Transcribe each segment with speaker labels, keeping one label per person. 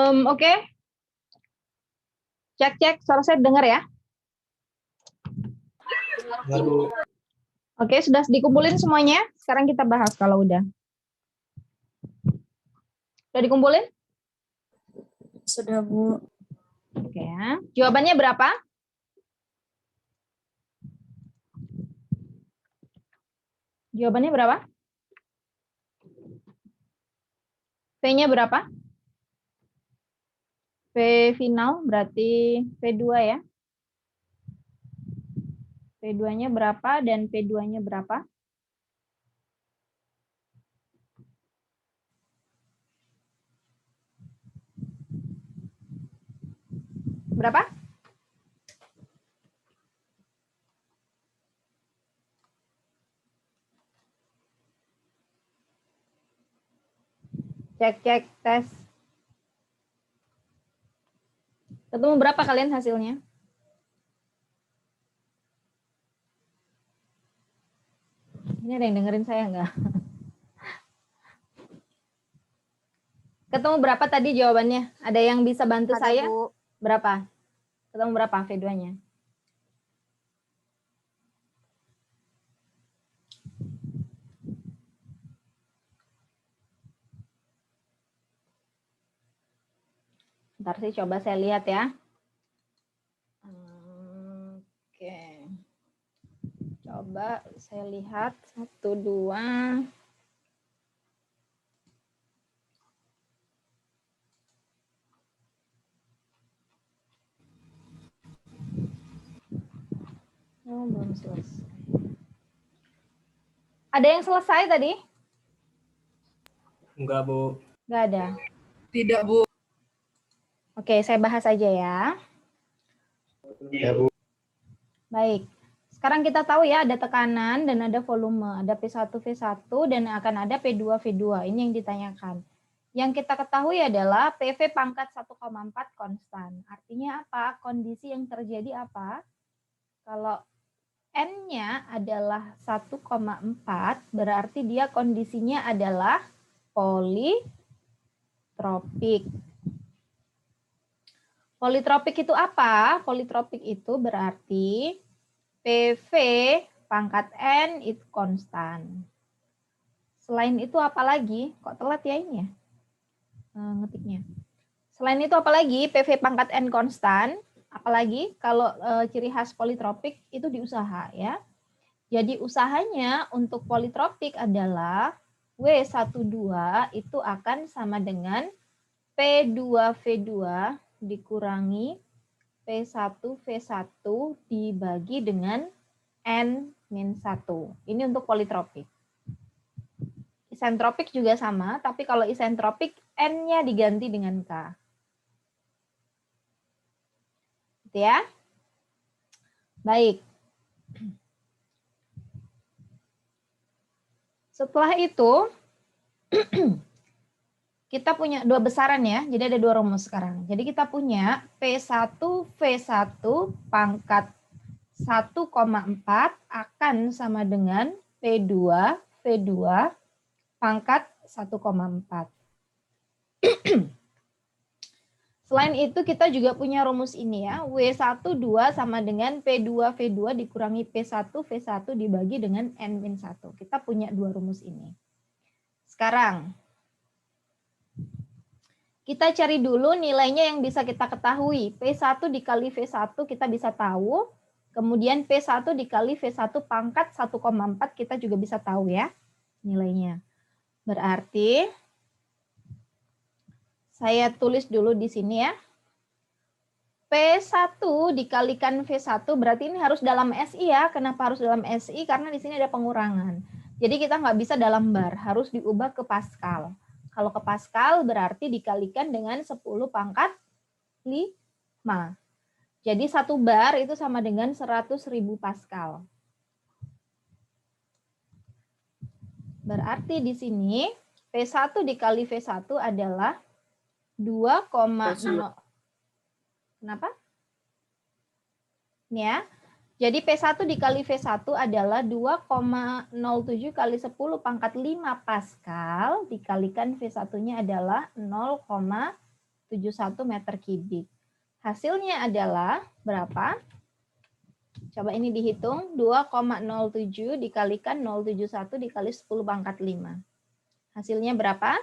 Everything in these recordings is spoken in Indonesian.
Speaker 1: Oke. Cek, suara saya dengar ya?
Speaker 2: Dengar, Bu.
Speaker 1: Oke, sudah dikumpulin semuanya? Sekarang kita bahas kalau udah. Sudah dikumpulin?
Speaker 3: Sudah, Bu.
Speaker 1: Oke ya. Jawabannya berapa? Jawabannya berapa? V-nya berapa? V final berarti V2 ya. V2-nya berapa dan P2-nya berapa? Berapa? Cek, tes. Ketemu berapa kalian hasilnya? Ini ada yang dengerin saya nggak? Ketemu berapa tadi jawabannya? Ada yang bisa bantu
Speaker 3: Ada,
Speaker 1: saya?
Speaker 3: Bu.
Speaker 1: Berapa? Ketemu berapa V2-nya? Ntar sih coba saya lihat ya. Oke. Coba saya lihat. 1, 2. Oh, belum selesai. Ada yang selesai tadi?
Speaker 2: Enggak, Bu.
Speaker 1: Nggak ada.
Speaker 4: Tidak, Bu.
Speaker 1: Oke, saya bahas aja ya.
Speaker 2: Ya, Bu.
Speaker 1: Baik. Sekarang kita tahu ya ada tekanan dan ada volume. Ada P1, V1 dan akan ada P2, V2. Ini yang ditanyakan. Yang kita ketahui adalah PV pangkat 1,4 konstan. Artinya apa? Kondisi yang terjadi apa? Kalau N-nya adalah 1,4, berarti dia kondisinya adalah politropik. Politropik itu apa? Politropik itu berarti PV pangkat N itu konstan. Selain itu apa lagi? Kok telat ya ini ya? Ngetiknya. Selain itu apa lagi? PV pangkat N konstan. Apalagi kalau ciri khas politropik itu di usaha ya. Jadi usahanya untuk politropik adalah W12 itu akan sama dengan P2V2 dikurangi P1V1 dibagi dengan N-1. Ini untuk politropik. Isentropik juga sama, tapi kalau isentropik N-nya diganti dengan K. Gitu ya. Baik. Setelah itu, kita punya dua besaran ya, jadi ada dua rumus sekarang. Jadi kita punya P1V1 pangkat 1,4 akan sama dengan P2V2 pangkat 1,4. Selain itu kita juga punya rumus ini ya, W12 sama dengan P2V2 dikurangi P1V1 dibagi dengan N-1. Kita punya dua rumus ini. Sekarang, kita cari dulu nilainya yang bisa kita ketahui. P1 dikali V1 kita bisa tahu. Kemudian P1 dikali V1 pangkat 1,4 kita juga bisa tahu ya nilainya. Berarti saya tulis dulu di sini ya. P1 dikalikan V1 berarti ini harus dalam SI ya. Kenapa harus dalam SI? Karena di sini ada pengurangan. Jadi kita nggak bisa dalam bar, harus diubah ke Pascal. Kalau ke Pascal berarti dikalikan dengan 10 pangkat 5. Jadi 1 bar itu sama dengan 100.000 Pascal. Berarti di sini P1 dikali V1 adalah 2,0. Kenapa? Ini ya. Jadi P1 dikali V1 adalah 2,07 kali 10 pangkat 5 Pascal dikalikan V1-nya adalah 0,5 meter kubik. Hasilnya adalah berapa? Coba ini dihitung, 2,07 dikalikan 071 dikali 10 pangkat 5. Hasilnya berapa?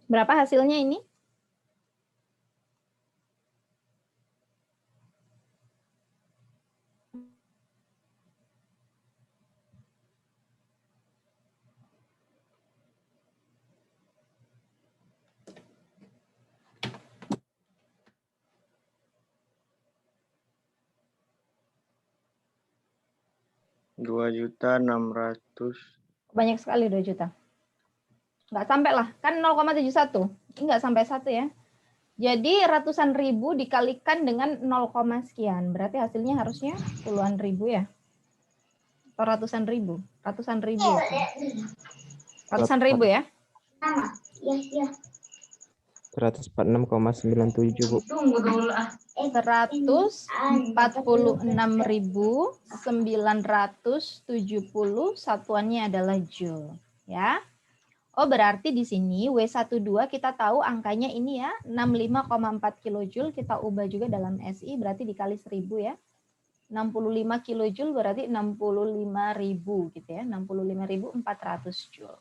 Speaker 1: Berapa hasilnya ini?
Speaker 2: Rp2.600.000.
Speaker 1: Banyak sekali 2 juta. Nggak sampai lah, kan 0,71. Ini nggak sampai 1 ya. Jadi ratusan ribu dikalikan dengan 0, sekian. Berarti hasilnya harusnya puluhan ribu ya. Atau ratusan ribu. Ratusan ribu. Ratusan ribu ya.
Speaker 4: 146,97 Bu.
Speaker 1: 146.970 satuannya adalah joule ya. Oh, berarti di sini W12 kita tahu angkanya ini ya, 65,4 kilojoule, kita ubah juga dalam SI berarti dikali 1000 ya. 65 kilojoule berarti 65.000 gitu ya, 65.400 joule.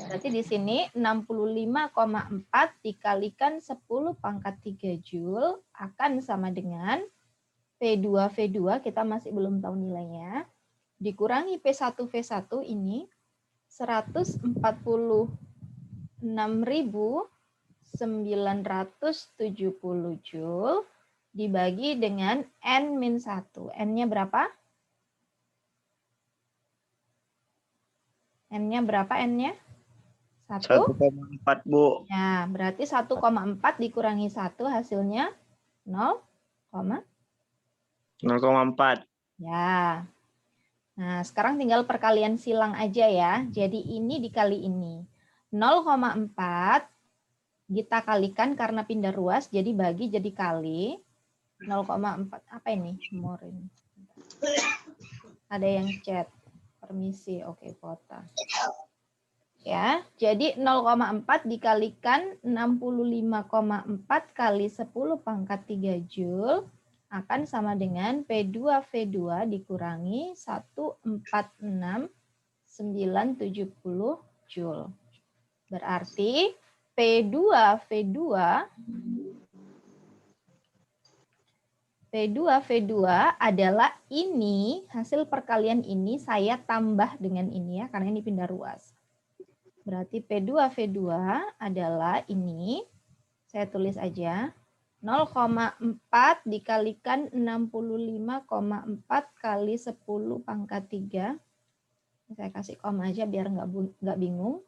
Speaker 1: Berarti di sini 65,4 dikalikan 10 pangkat 3 joule akan sama dengan P2V2, kita masih belum tahu nilainya, dikurangi P1V1 ini 146.970 joule dibagi dengan N-1. N-nya berapa? N-nya berapa N-nya? 1?
Speaker 2: 1,4 Bu.
Speaker 1: Ya, berarti 1,4 dikurangi 1 hasilnya 0,4. Ya. Nah, sekarang tinggal perkalian silang aja ya. Jadi ini dikali ini. 0,4 kita kalikan karena pindah ruas, jadi bagi jadi kali. 0,4 apa ini? Morin. Ada yang chat. Permisi, oke, kota. Ya, jadi 0,4 dikalikan 65,4 kali 10 pangkat 3 joule akan sama dengan P2V2 dikurangi 146.970 joule. Berarti P2V2 adalah ini, hasil perkalian ini saya tambah dengan ini ya, karena ini pindah ruas. Berarti P2V2 adalah ini, saya tulis aja, 0,4 dikalikan 65,4 kali 10 pangkat 3. Saya kasih koma aja biar nggak bingung.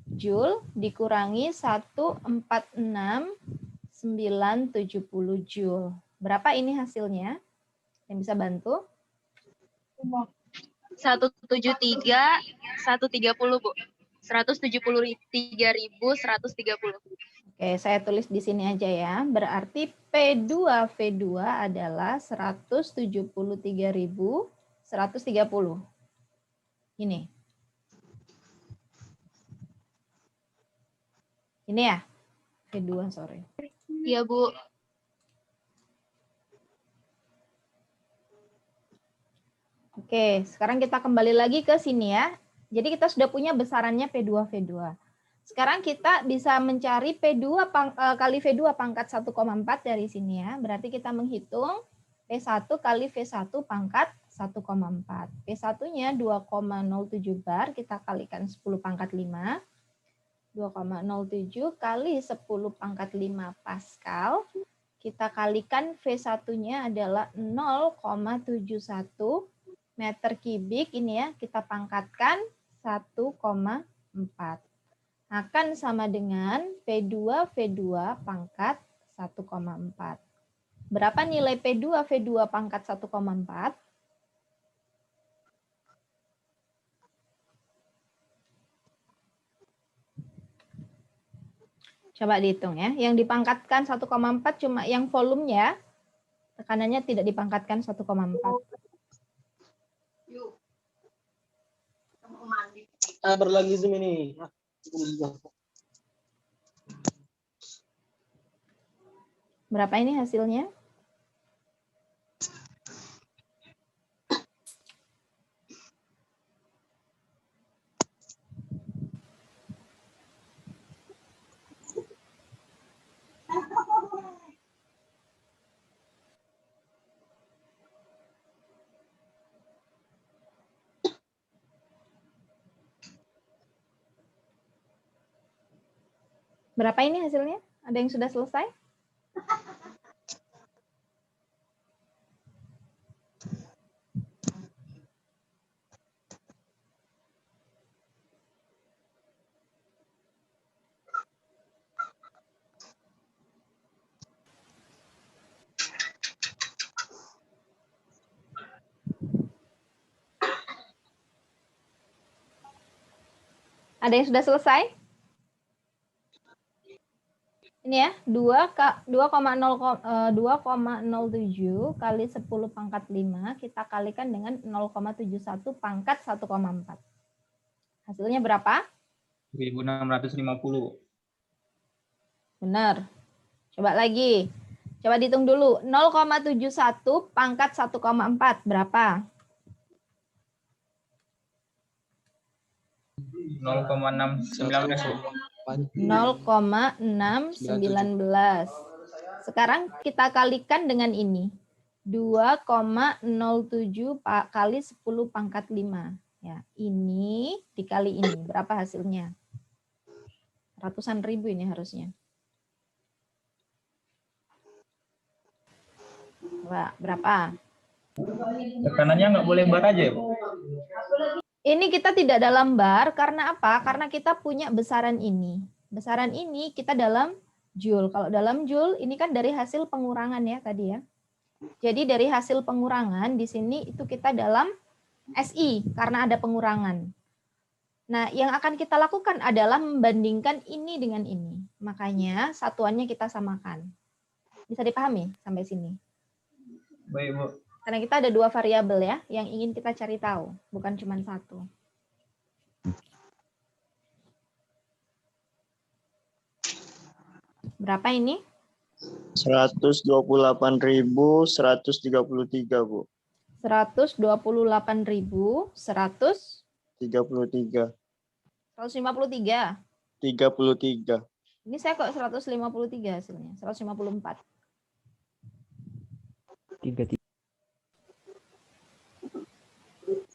Speaker 1: Joule dikurangi 146.970 joule. Berapa ini hasilnya? Yang bisa bantu?
Speaker 3: 173, 130 Bu. 173.130.
Speaker 1: Oke, saya tulis di sini aja ya. Berarti P2V2 adalah 173.130. Ini. Ini ya? V2, sorry.
Speaker 3: Iya, Bu.
Speaker 1: Oke, sekarang kita kembali lagi ke sini ya. Jadi kita sudah punya besarannya P2V2. Sekarang kita bisa mencari P2 kali V2 pangkat 1,4 dari sini ya. Berarti kita menghitung P1 kali V1 pangkat 1,4. P1-nya 2,07 bar, kita kalikan 10 pangkat 5. 2,07 kali 10 pangkat 5 Pascal. Kita kalikan V1-nya adalah 0,71 meter kubik. Ini ya, kita pangkatkan 1,4. Akan sama dengan P2V2 pangkat 1,4. Berapa nilai P2V2 pangkat 1,4? Coba dihitung ya. Yang dipangkatkan 1,4 cuma yang volumenya, tekanannya tidak dipangkatkan 1,4.
Speaker 2: Berlagi Zoom ini.
Speaker 1: Berapa ini hasilnya? Berapa ini hasilnya? Ada yang sudah selesai? Ada yang sudah selesai? Ini ya, 2,07 kali 10 pangkat 5 kita kalikan dengan 0,71 pangkat 1,4. Hasilnya berapa?
Speaker 4: 1650.
Speaker 1: Benar. Coba lagi. Coba dihitung dulu. 0,71 pangkat 1,4 berapa?
Speaker 4: 0,619.
Speaker 1: 0,619. Sekarang kita kalikan dengan ini. 2,07 kali 10 pangkat 5. Ya, ini dikali ini. Berapa hasilnya? Ratusan ribu ini harusnya. Berapa?
Speaker 4: Tekanannya nggak boleh bar aja ya, Bu?
Speaker 1: Ini kita tidak dalam bar, karena apa? Karena kita punya besaran ini. Besaran ini kita dalam joule. Kalau dalam joule, ini kan dari hasil pengurangan ya tadi ya. Jadi dari hasil pengurangan, di sini itu kita dalam SI, karena ada pengurangan. Nah, yang akan kita lakukan adalah membandingkan ini dengan ini. Makanya satuannya kita samakan. Bisa dipahami sampai sini?
Speaker 4: Baik, Bu.
Speaker 1: Karena kita ada dua variabel ya, yang ingin kita cari tahu, bukan cuma satu. Berapa ini?
Speaker 5: 128.133, Bu.
Speaker 1: 128.133.
Speaker 5: 153.
Speaker 1: 153.
Speaker 5: 33.
Speaker 1: Ini saya kok 153 hasilnya, 154.
Speaker 6: 33.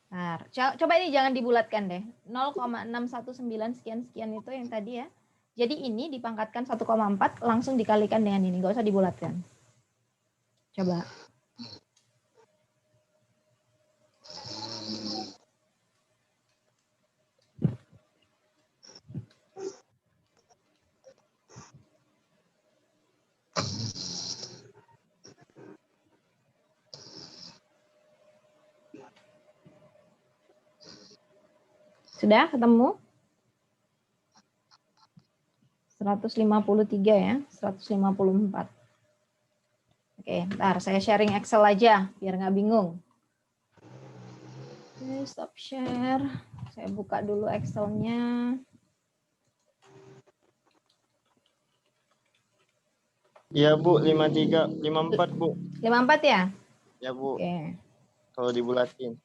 Speaker 1: Nah, coba ini jangan dibulatkan deh. 0,619 sekian-sekian itu yang tadi ya. Jadi ini dipangkatkan 1,4 langsung dikalikan dengan ini, nggak usah dibulatkan. Coba. Sudah ketemu? 153 ya, 154. Oke, ntar saya sharing Excel aja, biar nggak bingung. Oke, stop share. Saya buka dulu Excel-nya.
Speaker 5: Iya, Bu, 53, 54, Bu.
Speaker 1: 54 ya?
Speaker 5: Ya, Bu.
Speaker 1: Oke.
Speaker 5: Kalau dibulatin.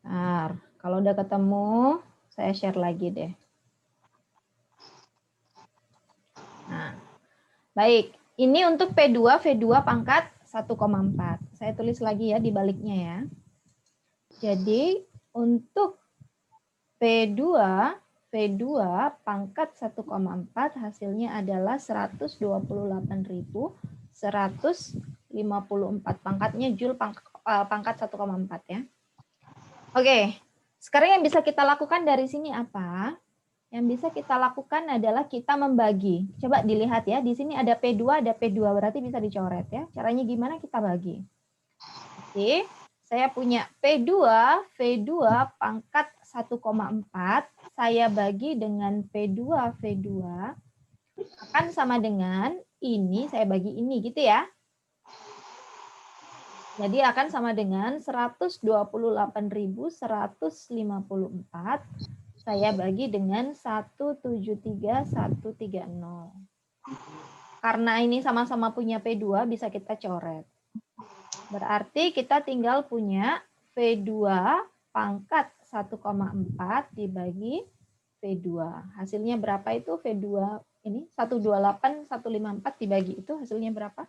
Speaker 1: Ntar, kalau udah ketemu, saya share lagi deh. Nah, baik. Ini untuk P2, V2 pangkat 1,4. Saya tulis lagi ya di baliknya ya. Jadi, untuk P2 pangkat 1,4 hasilnya adalah 128.154. Pangkatnya joule pangkat 1,4 ya. Oke, sekarang yang bisa kita lakukan dari sini apa? Yang bisa kita lakukan adalah kita membagi. Coba dilihat ya, di sini ada P2, berarti bisa dicoret ya. Caranya gimana kita bagi? Oke, saya punya P2, V2 pangkat 1,4, saya bagi dengan P2, V2 akan sama dengan ini saya bagi ini gitu ya. Jadi akan sama dengan 128.154 saya bagi dengan 173.130. Karena ini sama-sama punya P2 bisa kita coret. Berarti kita tinggal punya V2 pangkat 1,4 dibagi V2. Hasilnya berapa itu V2 ini? 128, 154 dibagi itu hasilnya berapa?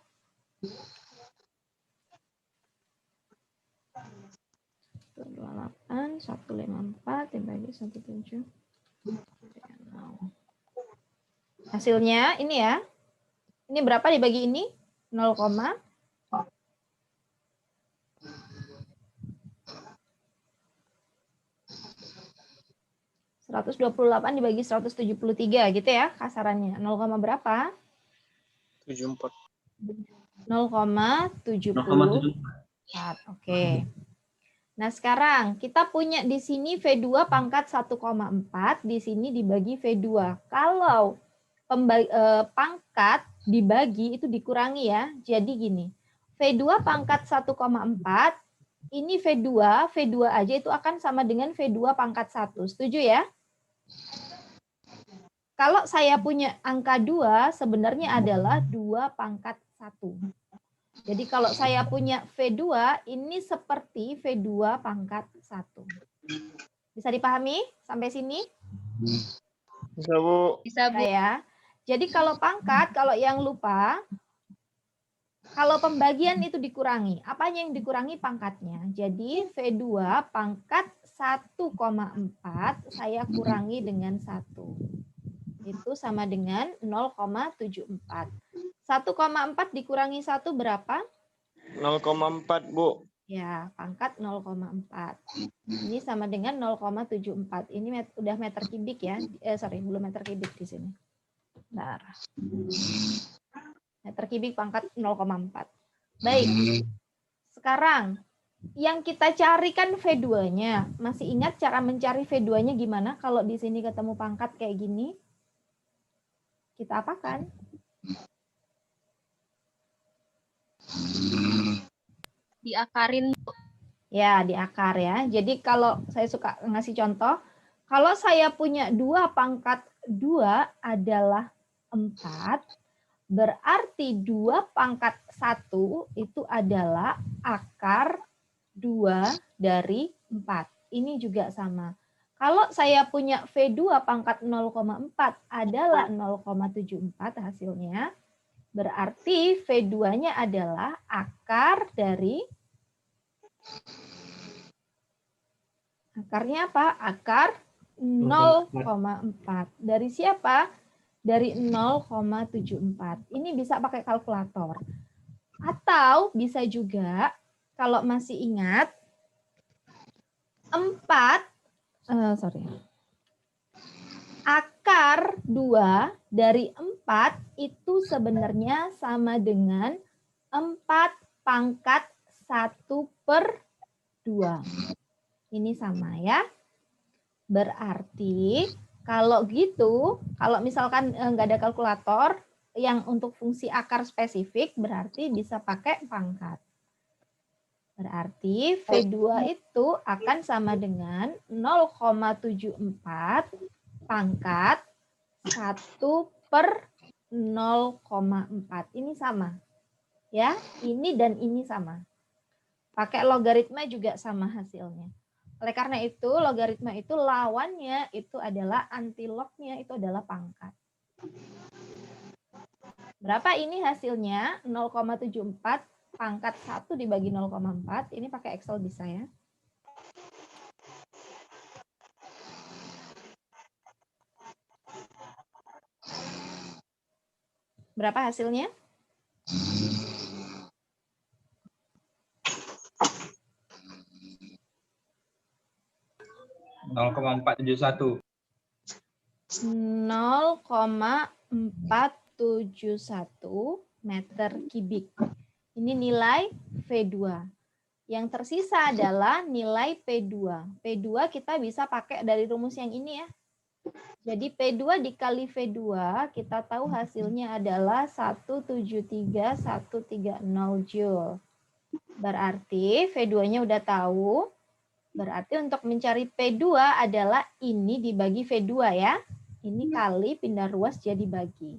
Speaker 1: 128, 154 dibagi 17. Hasilnya ini ya. Ini berapa dibagi ini? 0, 128 dibagi 173 gitu ya kasarannya. 0, berapa?
Speaker 5: 74.
Speaker 1: 0,74. Oke. Nah, sekarang kita punya di sini V2 pangkat 1,4, di sini dibagi V2. Kalau pangkat dibagi itu dikurangi ya. Jadi gini, V2 pangkat 1,4, ini V2 aja itu akan sama dengan V2 pangkat 1. Setuju ya? Kalau saya punya angka 2, sebenarnya adalah 2 pangkat 1. Jadi kalau saya punya V2, ini seperti V2 pangkat 1. Bisa dipahami sampai sini?
Speaker 5: Bisa, Bu.
Speaker 3: Bisa, Bu.
Speaker 1: Ya. Jadi kalau pangkat, kalau yang lupa, kalau pembagian itu dikurangi. Apanya yang dikurangi? Pangkatnya. Jadi V2 pangkat 1,4 saya kurangi dengan 1. Itu sama dengan 0,74. 1,4 dikurangi 1 berapa?
Speaker 5: 0,4, Bu.
Speaker 1: Ya, pangkat 0,4. Ini sama dengan 0,74. Ini udah meter kubik ya. Sorry, belum meter kubik di sini. Bentar. Meter kubik pangkat 0,4. Baik. Sekarang, yang kita carikan V2-nya. Masih ingat cara mencari V2-nya gimana? Kalau di sini ketemu pangkat kayak gini, kita apakan?
Speaker 3: Diakarin.
Speaker 1: Ya, diakar ya. Jadi kalau saya suka ngasih contoh, kalau saya punya 2 pangkat 2 adalah 4, berarti 2 pangkat 1 itu adalah akar 2 dari 4. Ini juga sama. Kalau saya punya V2 pangkat 0,4 adalah 0,74 hasilnya, berarti V2-nya adalah akar dari akarnya apa? Akar 0,4. Dari siapa? Dari 0,74. Ini bisa pakai kalkulator. Atau bisa juga, kalau masih ingat, 4, akar 2 dari 4 itu sebenarnya sama dengan 4 pangkat 1/2. Ini sama ya. Berarti kalau gitu, kalau misalkan nggak ada kalkulator yang untuk fungsi akar spesifik, berarti bisa pakai pangkat. Berarti V2 itu akan sama dengan 0,74 pangkat 1/0,4. Ini sama. Ya, ini dan ini sama. Pakai logaritma juga sama hasilnya. Oleh karena itu, logaritma itu lawannya itu adalah antilognya itu adalah pangkat. Berapa ini hasilnya? 0,74 pangkat 1 dibagi 0,4. Ini pakai Excel bisa ya. Berapa hasilnya?
Speaker 4: 0,471.
Speaker 1: 0,471 meter kubik. Ini nilai V2. Yang tersisa adalah nilai P2. P2 kita bisa pakai dari rumus yang ini ya. Jadi P2 dikali V2, kita tahu hasilnya adalah 173.130 Joule. Berarti V2-nya udah tahu. Berarti untuk mencari P2 adalah ini dibagi V2 ya. Ini kali pindah ruas jadi bagi.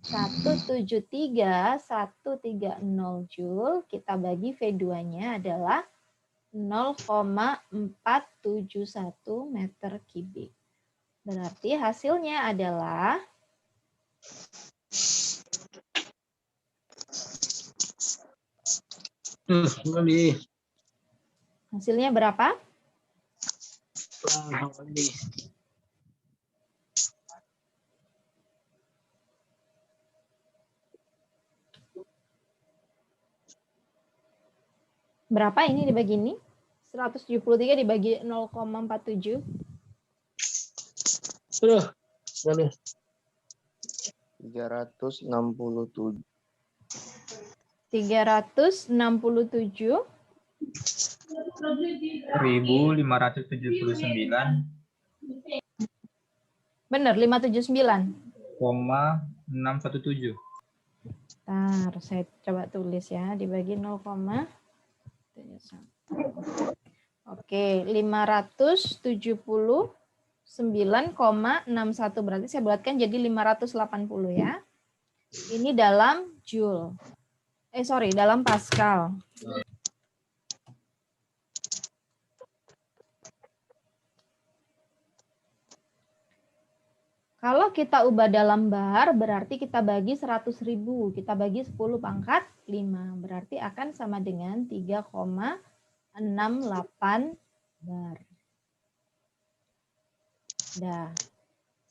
Speaker 1: 173.130 Joule kita bagi V2-nya adalah 0,471 meter kubik. Berarti hasilnya adalah hasilnya berapa? Berapa ini dibagi ini? 173 dibagi 0,47.
Speaker 5: 367.
Speaker 1: 367.
Speaker 4: 1.579,617.
Speaker 1: Benar, 579. Bentar, saya coba tulis ya, dibagi 0,71. Oke, 579,61 berarti saya bulatkan jadi 580 ya. Ini dalam Joule. Dalam Pascal. Kalau kita ubah dalam bar, berarti kita bagi 100.000. Kita bagi 10 pangkat 5. Berarti akan sama dengan 3,68 bar. Dah.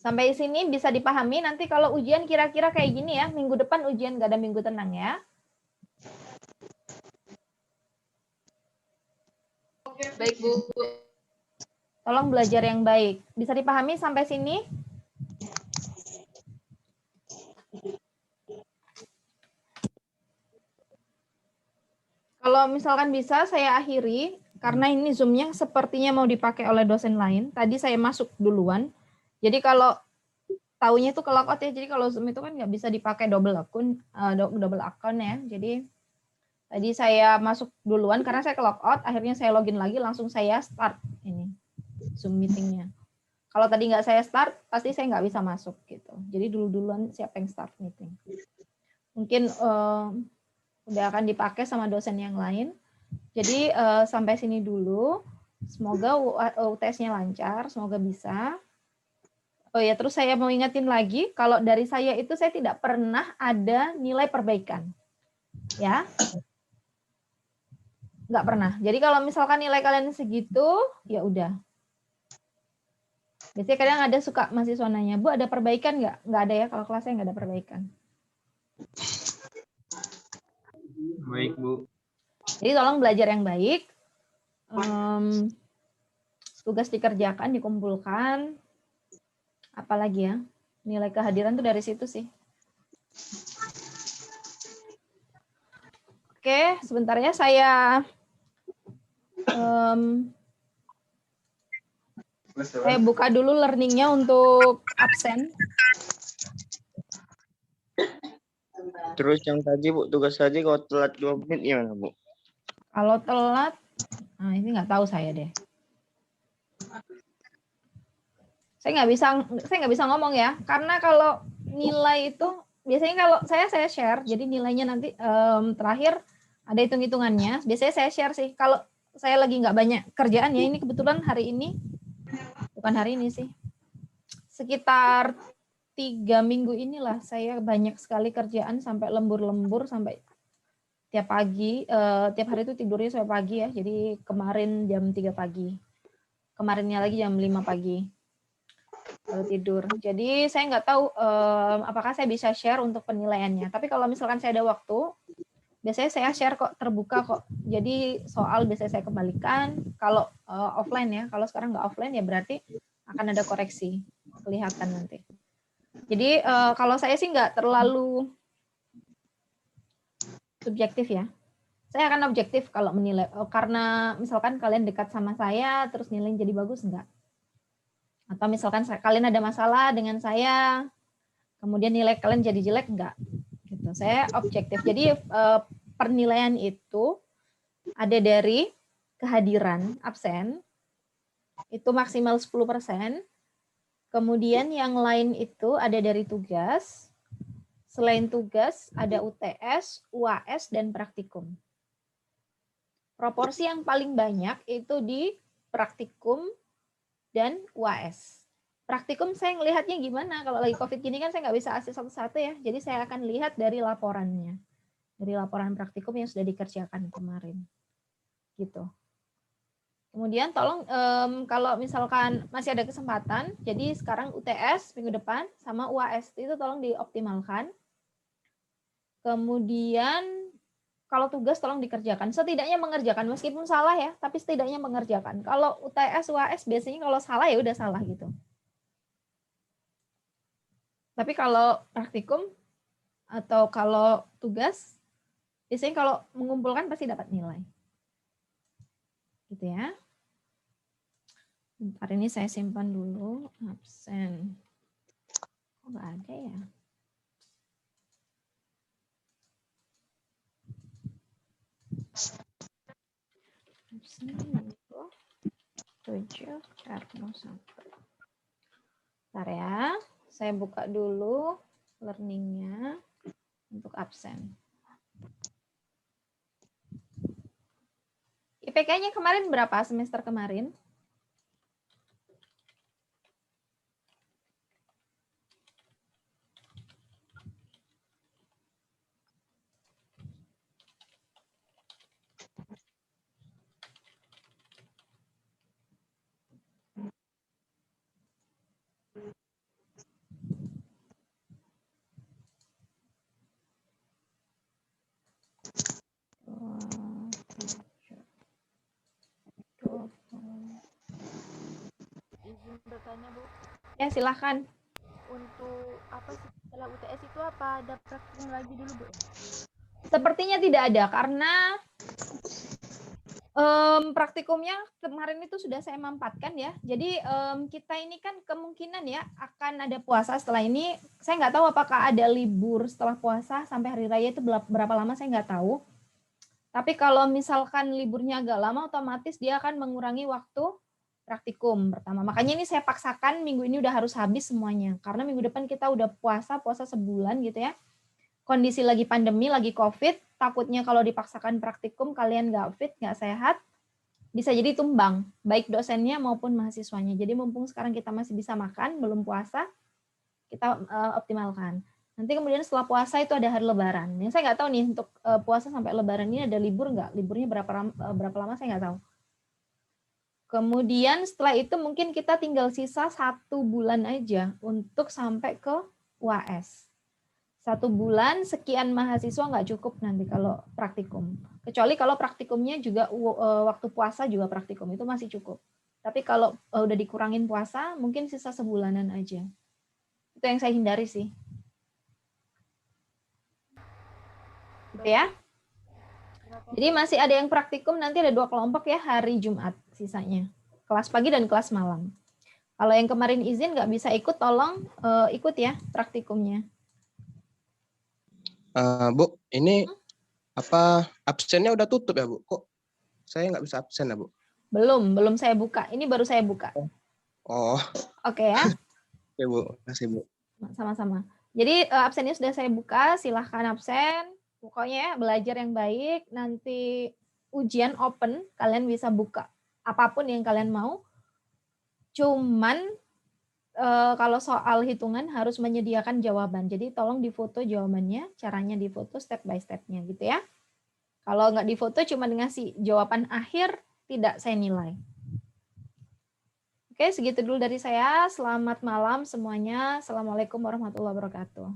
Speaker 1: Sampai sini bisa dipahami. Nanti kalau ujian kira-kira kayak gini ya. Minggu depan ujian nggak ada minggu tenang ya.
Speaker 3: Baik, Bu.
Speaker 1: Tolong belajar yang baik. Bisa dipahami sampai sini? Kalau misalkan bisa, saya akhiri. Karena ini Zoom-nya sepertinya mau dipakai oleh dosen lain. Tadi saya masuk duluan. Jadi kalau taunya itu ke logout ya. Jadi kalau Zoom itu kan nggak bisa dipakai double account ya. Jadi tadi saya masuk duluan karena saya ke logout. Akhirnya saya login lagi, langsung saya start ini Zoom meeting-nya. Kalau tadi nggak saya start, pasti saya nggak bisa masuk gitu. Jadi duluan siapa yang start meeting. Mungkin udah akan dipakai sama dosen yang lain. Jadi sampai sini dulu. Semoga UTS-nya lancar, semoga bisa. Oh ya, terus saya mau ingetin lagi, kalau dari saya itu saya tidak pernah ada nilai perbaikan. Ya. Nggak pernah. Jadi kalau misalkan nilai kalian segitu, ya udah. Biasanya kadang ada suka mahasiswa nanya, Bu ada perbaikan nggak? Nggak ada ya, kalau kelasnya nggak ada perbaikan.
Speaker 4: Baik, Bu.
Speaker 1: Jadi tolong belajar yang baik. Tugas dikerjakan, dikumpulkan. Apalagi ya, nilai kehadiran tuh dari situ sih. Oke, sebentar ya saya buka dulu learning-nya untuk absen.
Speaker 5: Terus yang tadi Bu, tugas tadi kalau telat 2 menit gimana Bu?
Speaker 1: Kalau telat, nah ini nggak tahu saya deh. Saya nggak bisa ngomong ya, karena kalau nilai itu biasanya kalau saya share, jadi nilainya nanti terakhir ada hitung-hitungannya. Biasanya saya share sih. Kalau saya lagi nggak banyak kerjaan ya, ini kebetulan hari ini, bukan hari ini sih, sekitar 3 minggu inilah saya banyak sekali kerjaan sampai lembur-lembur, sampai tiap pagi, tiap hari itu tidurnya sampai pagi ya. Jadi kemarin jam 3 pagi, kemarinnya lagi jam 5 pagi. Baru tidur. Jadi saya nggak tahu apakah saya bisa share untuk penilaiannya. Tapi kalau misalkan saya ada waktu, biasanya saya share kok, terbuka kok. Jadi soal biasanya saya kembalikan. Kalau offline ya, kalau sekarang nggak offline ya berarti akan ada koreksi, kelihatan nanti. Jadi kalau saya sih nggak terlalu subjektif ya. Saya akan objektif kalau menilai. Karena misalkan kalian dekat sama saya, terus nilainya jadi bagus, enggak. Atau misalkan kalian ada masalah dengan saya, kemudian nilai kalian jadi jelek, enggak. Gitu. Saya objektif. Jadi penilaian itu ada dari kehadiran absen, itu maksimal 10%. Kemudian yang lain itu ada dari tugas. Selain tugas, ada UTS, UAS, dan praktikum. Proporsi yang paling banyak itu di praktikum dan UAS. Praktikum saya ngelihatnya gimana? Kalau lagi COVID gini kan saya nggak bisa akses satu-satu ya. Jadi saya akan lihat dari laporannya. Dari laporan praktikum yang sudah dikerjakan kemarin. Gitu. Kemudian tolong kalau misalkan masih ada kesempatan, jadi sekarang UTS minggu depan sama UAS itu tolong dioptimalkan. Kemudian kalau tugas tolong dikerjakan. Setidaknya mengerjakan meskipun salah ya, tapi setidaknya mengerjakan. Kalau UTS, UAS biasanya kalau salah ya udah salah gitu. Tapi kalau praktikum atau kalau tugas biasanya kalau mengumpulkan pasti dapat nilai. Gitu ya. Bentar ini saya simpan dulu absen. Kok nggak ada ya? Absen 7 R01. Bentar ya, saya buka dulu learning-nya untuk absen. IPK-nya kemarin berapa semester kemarin?
Speaker 6: Izin bertanya, Bu.
Speaker 1: Ya, silahkan.
Speaker 6: Untuk apa sih setelah UTS itu apa ada praktikum lagi dulu, Bu?
Speaker 1: Sepertinya tidak ada karena praktikumnya kemarin itu sudah saya mampatkan ya. Jadi kita ini kan kemungkinan ya akan ada puasa setelah ini. Saya nggak tahu apakah ada libur setelah puasa sampai hari raya itu berapa lama saya nggak tahu. Tapi kalau misalkan liburnya agak lama, otomatis dia akan mengurangi waktu praktikum pertama. Makanya ini saya paksakan minggu ini udah harus habis semuanya. Karena minggu depan kita udah puasa sebulan gitu ya. Kondisi lagi pandemi, lagi COVID, takutnya kalau dipaksakan praktikum kalian nggak fit, nggak sehat, bisa jadi tumbang, baik dosennya maupun mahasiswanya. Jadi mumpung sekarang kita masih bisa makan, belum puasa, kita optimalkan. Nanti kemudian setelah puasa itu ada hari lebaran. Yang saya nggak tahu nih untuk puasa sampai lebaran ini ada libur nggak? Liburnya berapa lama saya nggak tahu. Kemudian setelah itu mungkin kita tinggal sisa 1 bulan aja untuk sampai ke UAS. 1 bulan sekian mahasiswa nggak cukup nanti kalau praktikum. Kecuali kalau praktikumnya juga waktu puasa juga praktikum, itu masih cukup. Tapi kalau udah dikurangin puasa, mungkin sisa sebulanan aja. Itu yang saya hindari sih. Gitu ya. Jadi masih ada yang praktikum, nanti ada 2 kelompok ya hari Jumat sisanya. Kelas pagi dan kelas malam. Kalau yang kemarin izin nggak bisa ikut, tolong ikut ya praktikumnya.
Speaker 7: Bu, ini apa absennya udah tutup ya, Bu? Kok saya nggak bisa absen ya, Bu?
Speaker 1: Belum saya buka. Ini baru saya buka.
Speaker 7: Oh.
Speaker 1: Oke ya.
Speaker 7: Oke, Bu. Makasih, Bu.
Speaker 1: Sama-sama. Jadi absennya sudah saya buka, silahkan absen. Pokoknya belajar yang baik, nanti ujian open, kalian bisa buka apapun yang kalian mau. Cuman kalau soal hitungan harus menyediakan jawaban. Jadi tolong difoto jawabannya, caranya difoto step by step-nya gitu ya. Kalau nggak difoto cuma ngasih jawaban akhir, tidak saya nilai. Oke, segitu dulu dari saya. Selamat malam semuanya. Assalamualaikum warahmatullahi wabarakatuh.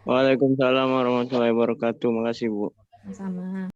Speaker 5: Waalaikumsalam warahmatullahi wabarakatuh. Makasih, Bu.
Speaker 1: Sama.